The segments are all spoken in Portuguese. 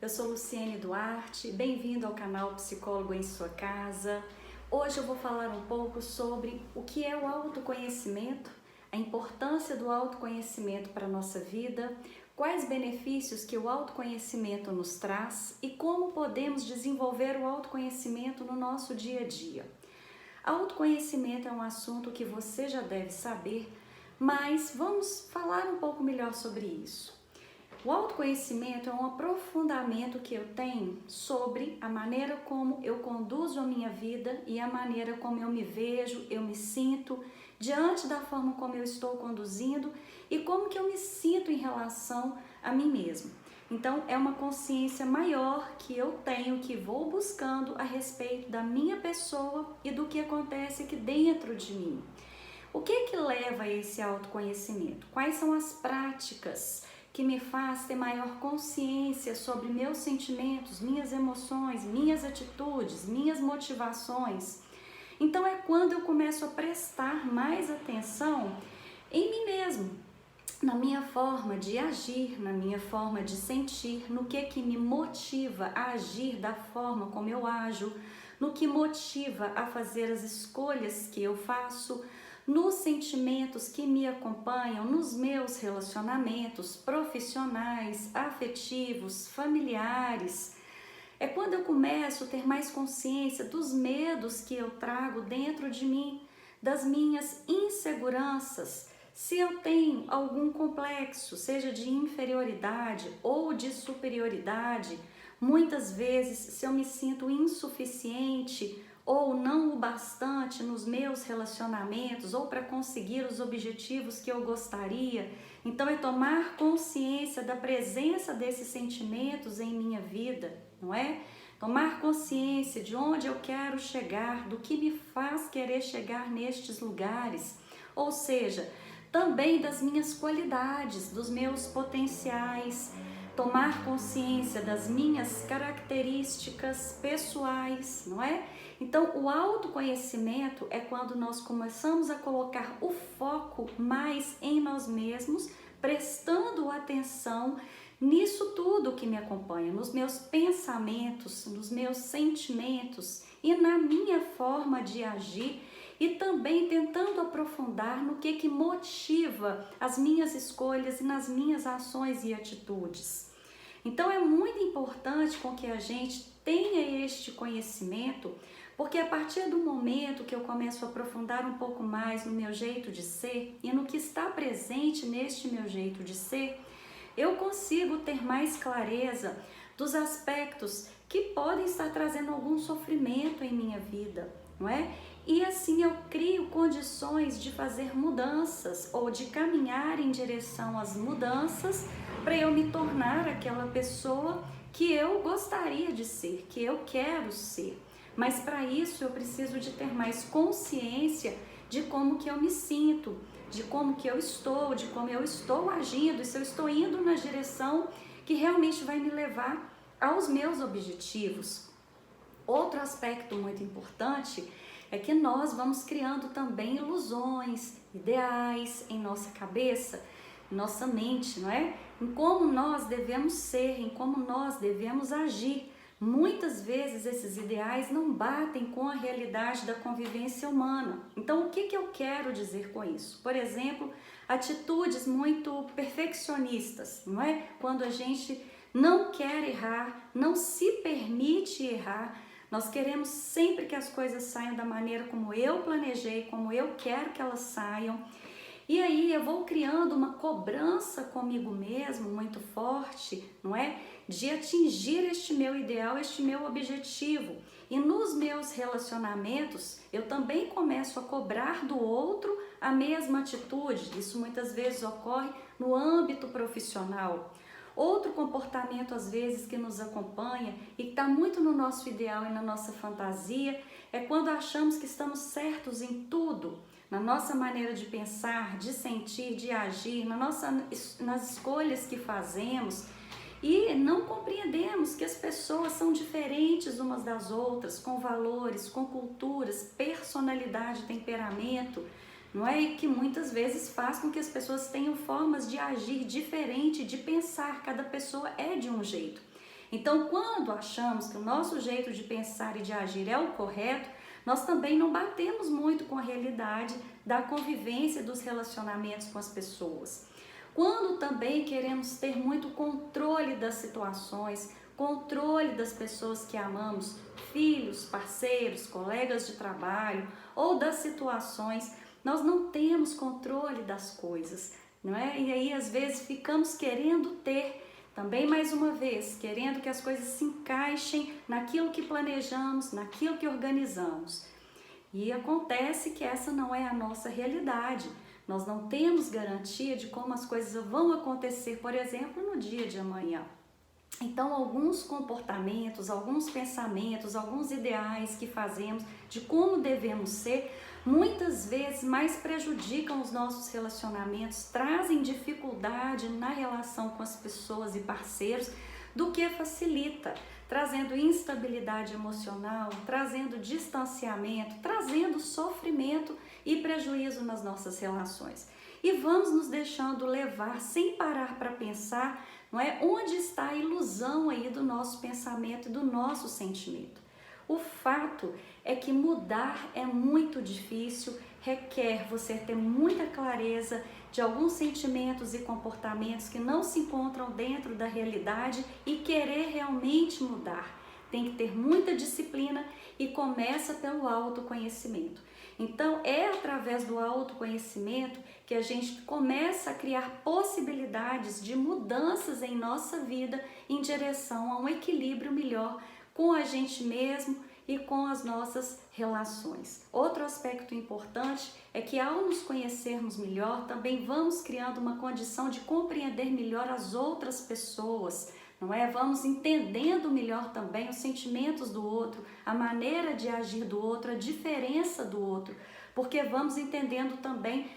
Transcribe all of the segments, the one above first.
Eu sou Luciene Duarte, bem-vindo ao canal Psicólogo em Sua Casa. Hoje eu vou falar um pouco sobre o que é o autoconhecimento, a importância do autoconhecimento para a nossa vida, quais benefícios que o autoconhecimento nos traz e como podemos desenvolver o autoconhecimento no nosso dia a dia. Autoconhecimento é um assunto que você já deve saber, mas vamos falar um pouco melhor sobre isso. O autoconhecimento é um aprofundamento que eu tenho sobre a maneira como eu conduzo a minha vida e a maneira como eu me vejo, eu me sinto diante da forma como eu estou conduzindo e como que eu me sinto em relação a mim mesmo. Então é uma consciência maior que eu tenho, que vou buscando a respeito da minha pessoa e do que acontece aqui dentro de mim. O que leva a esse autoconhecimento? Quais são as práticas que me faz ter maior consciência sobre meus sentimentos, minhas emoções, minhas atitudes, minhas motivações? Então é quando eu começo a prestar mais atenção em mim mesmo, na minha forma de agir, na minha forma de sentir, no que me motiva a agir da forma como eu ajo, no que motiva a fazer as escolhas que eu faço, nos sentimentos que me acompanham, nos meus relacionamentos profissionais, afetivos, familiares. É quando eu começo a ter mais consciência dos medos que eu trago dentro de mim, das minhas inseguranças. Se eu tenho algum complexo, seja de inferioridade ou de superioridade, muitas vezes se eu me sinto insuficiente ou não o bastante nos meus relacionamentos ou para conseguir os objetivos que eu gostaria, então é tomar consciência da presença desses sentimentos em minha vida, não é? Tomar consciência de onde eu quero chegar, do que me faz querer chegar nestes lugares, ou seja, também das minhas qualidades, dos meus potenciais, tomar consciência das minhas características pessoais, não é? Então, o autoconhecimento é quando nós começamos a colocar o foco mais em nós mesmos, prestando atenção nisso tudo que me acompanha, nos meus pensamentos, nos meus sentimentos e na minha forma de agir e também tentando aprofundar no que motiva as minhas escolhas e nas minhas ações e atitudes. Então é muito importante com que a gente tenha este conhecimento, porque a partir do momento que eu começo a aprofundar um pouco mais no meu jeito de ser e no que está presente neste meu jeito de ser, eu consigo ter mais clareza dos aspectos que podem estar trazendo algum sofrimento em minha vida, não é? E assim eu crio condições de fazer mudanças ou de caminhar em direção às mudanças para eu me tornar aquela pessoa que eu gostaria de ser, que eu quero ser. Mas para isso eu preciso de ter mais consciência de como que eu me sinto, de como que eu estou, de como eu estou agindo, e se eu estou indo na direção que realmente vai me levar aos meus objetivos. Outro aspecto muito importante é que nós vamos criando também ilusões, ideais em nossa cabeça, em nossa mente, não é? Em como nós devemos ser, em como nós devemos agir. Muitas vezes esses ideais não batem com a realidade da convivência humana. Então, o que eu quero dizer com isso? Por exemplo, atitudes muito perfeccionistas, não é? Quando a gente não quer errar, não se permite errar, nós queremos sempre que as coisas saiam da maneira como eu planejei, como eu quero que elas saiam. E aí eu vou criando uma cobrança comigo mesmo muito forte, não é? De atingir este meu ideal, este meu objetivo. E nos meus relacionamentos, eu também começo a cobrar do outro a mesma atitude. Isso muitas vezes ocorre no âmbito profissional. Outro comportamento, às vezes, que nos acompanha e que está muito no nosso ideal e na nossa fantasia é quando achamos que estamos certos em tudo, na nossa maneira de pensar, de sentir, de agir, nas escolhas que fazemos e não compreendemos que as pessoas são diferentes umas das outras, com valores, com culturas, personalidade, temperamento, não é? E que muitas vezes faz com que as pessoas tenham formas de agir diferente, de pensar, cada pessoa é de um jeito. Então, quando achamos que o nosso jeito de pensar e de agir é o correto, nós também não batemos muito com a realidade da convivência dos relacionamentos com as pessoas. Quando também queremos ter muito controle das situações, controle das pessoas que amamos, filhos, parceiros, colegas de trabalho ou das situações, nós não temos controle das coisas, não é? E aí às vezes ficamos querendo ter, também mais uma vez, querendo que as coisas se encaixem naquilo que planejamos, naquilo que organizamos. E acontece que essa não é a nossa realidade. Nós não temos garantia de como as coisas vão acontecer, por exemplo, no dia de amanhã. Então, alguns comportamentos, alguns pensamentos, alguns ideais que fazemos de como devemos ser, muitas vezes mais prejudicam os nossos relacionamentos, trazem dificuldade na relação com as pessoas e parceiros, do que facilita, trazendo instabilidade emocional, trazendo distanciamento, trazendo sofrimento e prejuízo nas nossas relações. E vamos nos deixando levar sem parar para pensar, não é? Onde está a ilusão aí do nosso pensamento e do nosso sentimento? O fato é que mudar é muito difícil, requer você ter muita clareza de alguns sentimentos e comportamentos que não se encontram dentro da realidade e querer realmente mudar. Tem que ter muita disciplina e começa pelo autoconhecimento. Então, é através do autoconhecimento que a gente começa a criar possibilidades de mudanças em nossa vida em direção a um equilíbrio melhor com a gente mesmo e com as nossas relações. Outro aspecto importante é que ao nos conhecermos melhor, também vamos criando uma condição de compreender melhor as outras pessoas, não é? Vamos entendendo melhor também os sentimentos do outro, a maneira de agir do outro, a diferença do outro, porque vamos entendendo também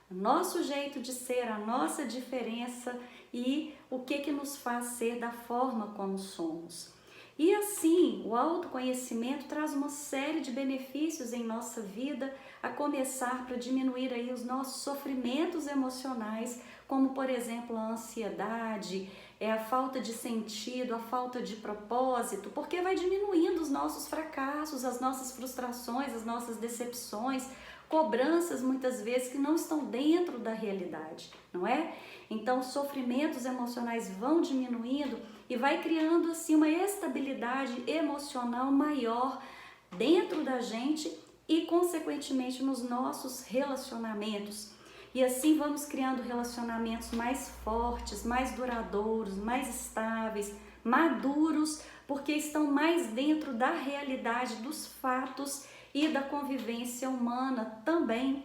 o nosso jeito de ser, a nossa diferença e o que nos faz ser da forma como somos. E assim, o autoconhecimento traz uma série de benefícios em nossa vida, a começar para diminuir aí os nossos sofrimentos emocionais, como por exemplo a ansiedade, a falta de sentido, a falta de propósito, porque vai diminuindo os nossos fracassos, as nossas frustrações, as nossas decepções, cobranças muitas vezes que não estão dentro da realidade, não é? Então, sofrimentos emocionais vão diminuindo e vai criando assim uma estabilidade emocional maior dentro da gente e consequentemente nos nossos relacionamentos. E assim vamos criando relacionamentos mais fortes, mais duradouros, mais estáveis, maduros, porque estão mais dentro da realidade dos fatos e da convivência humana também.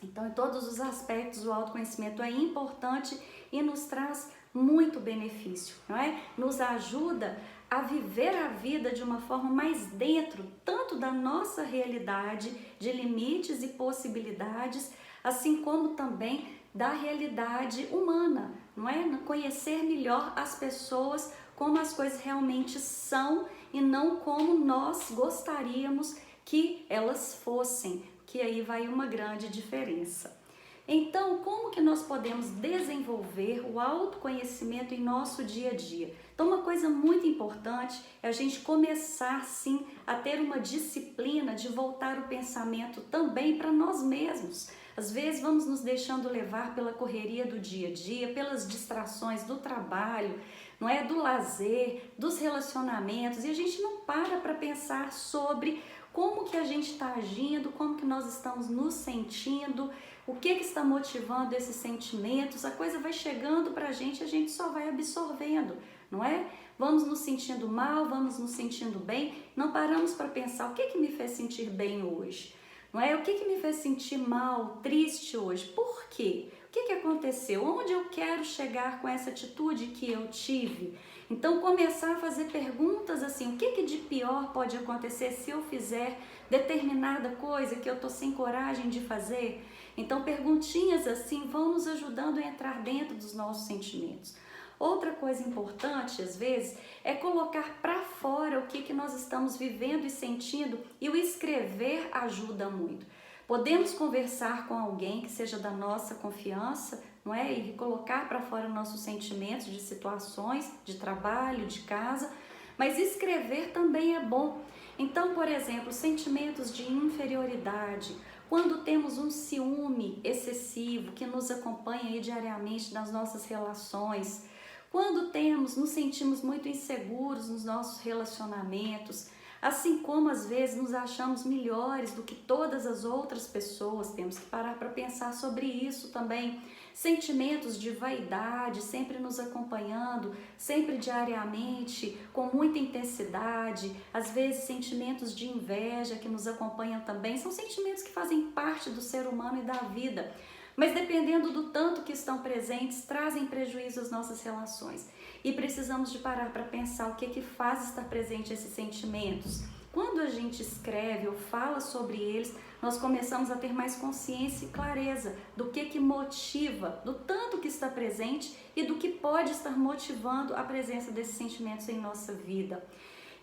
Então, em todos os aspectos, o autoconhecimento é importante e nos traz muito benefício, não é? Nos ajuda a viver a vida de uma forma mais dentro, tanto da nossa realidade, de limites e possibilidades, assim como também da realidade humana, não é? Conhecer melhor as pessoas como as coisas realmente são e não como nós gostaríamos que elas fossem, que aí vai uma grande diferença. Então, como que nós podemos desenvolver o autoconhecimento em nosso dia a dia? Então, uma coisa muito importante é a gente começar, sim, a ter uma disciplina de voltar o pensamento também para nós mesmos. Às vezes, vamos nos deixando levar pela correria do dia a dia, pelas distrações do trabalho, não é? Do lazer, dos relacionamentos, e a gente não para pensar sobre como que a gente está agindo, como que nós estamos nos sentindo, o que está motivando esses sentimentos. A coisa vai chegando para a gente só vai absorvendo, não é? Vamos nos sentindo mal, vamos nos sentindo bem, não paramos para pensar o que me fez sentir bem hoje, não é? O que me fez sentir mal, triste hoje, por quê? O que aconteceu? Onde eu quero chegar com essa atitude que eu tive? Então, começar a fazer perguntas assim, o que de pior pode acontecer se eu fizer determinada coisa que eu estou sem coragem de fazer? Então, perguntinhas assim vão nos ajudando a entrar dentro dos nossos sentimentos. Outra coisa importante, às vezes, é colocar para fora o que nós estamos vivendo e sentindo, e o escrever ajuda muito. Podemos conversar com alguém que seja da nossa confiança, não é? E colocar para fora nossos sentimentos de situações, de trabalho, de casa, mas escrever também é bom. Então, por exemplo, sentimentos de inferioridade, quando temos um ciúme excessivo que nos acompanha aí diariamente nas nossas relações, quando nos sentimos muito inseguros nos nossos relacionamentos, assim como às vezes nos achamos melhores do que todas as outras pessoas, temos que parar para pensar sobre isso também. Sentimentos de vaidade sempre nos acompanhando, sempre diariamente, com muita intensidade, às vezes sentimentos de inveja que nos acompanham também, são sentimentos que fazem parte do ser humano e da vida. Mas dependendo do tanto que estão presentes, trazem prejuízo às nossas relações. E precisamos de parar para pensar o que faz estar presente esses sentimentos. Quando a gente escreve ou fala sobre eles, nós começamos a ter mais consciência e clareza do que motiva, do tanto que está presente e do que pode estar motivando a presença desses sentimentos em nossa vida.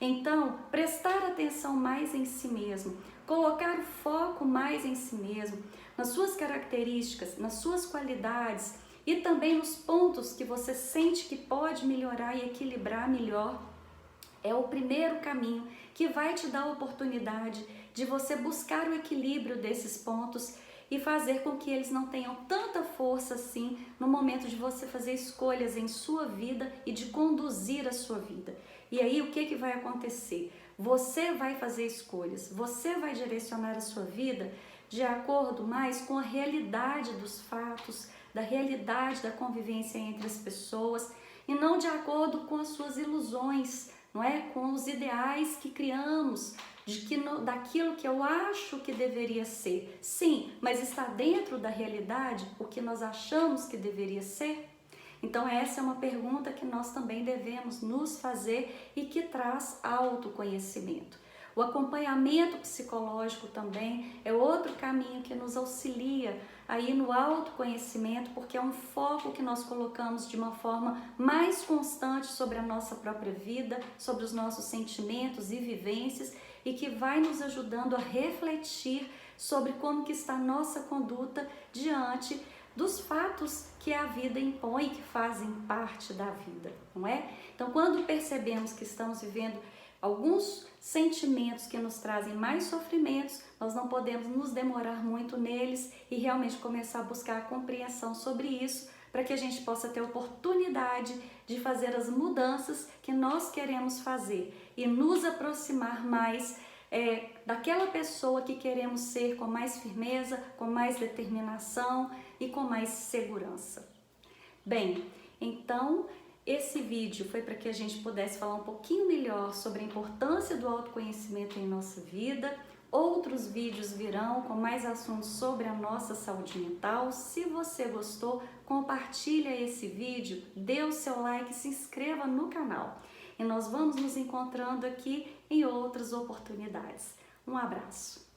Então, prestar atenção mais em si mesmo, colocar o foco mais em si mesmo, nas suas características, nas suas qualidades e também nos pontos que você sente que pode melhorar e equilibrar melhor, é o primeiro caminho que vai te dar a oportunidade de você buscar o equilíbrio desses pontos e fazer com que eles não tenham tanta força assim no momento de você fazer escolhas em sua vida e de conduzir a sua vida. E aí o que vai acontecer? Você vai fazer escolhas, você vai direcionar a sua vida de acordo mais com a realidade dos fatos, da realidade da convivência entre as pessoas e não de acordo com as suas ilusões, não é? Com os ideais que criamos, daquilo que eu acho que deveria ser. Sim, mas está dentro da realidade o que nós achamos que deveria ser? Então essa é uma pergunta que nós também devemos nos fazer e que traz autoconhecimento. O acompanhamento psicológico também é outro caminho que nos auxilia aí no autoconhecimento, porque é um foco que nós colocamos de uma forma mais constante sobre a nossa própria vida, sobre os nossos sentimentos e vivências e que vai nos ajudando a refletir sobre como que está a nossa conduta diante dos fatos que a vida impõe, que fazem parte da vida, não é? Então, quando percebemos que estamos vivendo alguns sentimentos que nos trazem mais sofrimentos, nós não podemos nos demorar muito neles e realmente começar a buscar a compreensão sobre isso, para que a gente possa ter oportunidade de fazer as mudanças que nós queremos fazer e nos aproximar mais daquela pessoa que queremos ser com mais firmeza, com mais determinação e com mais segurança. Bem, então esse vídeo foi para que a gente pudesse falar um pouquinho melhor sobre a importância do autoconhecimento em nossa vida. Outros vídeos virão com mais assuntos sobre a nossa saúde mental. Se você gostou, compartilha esse vídeo, dê o seu like e se inscreva no canal. E nós vamos nos encontrando aqui em outras oportunidades. Um abraço!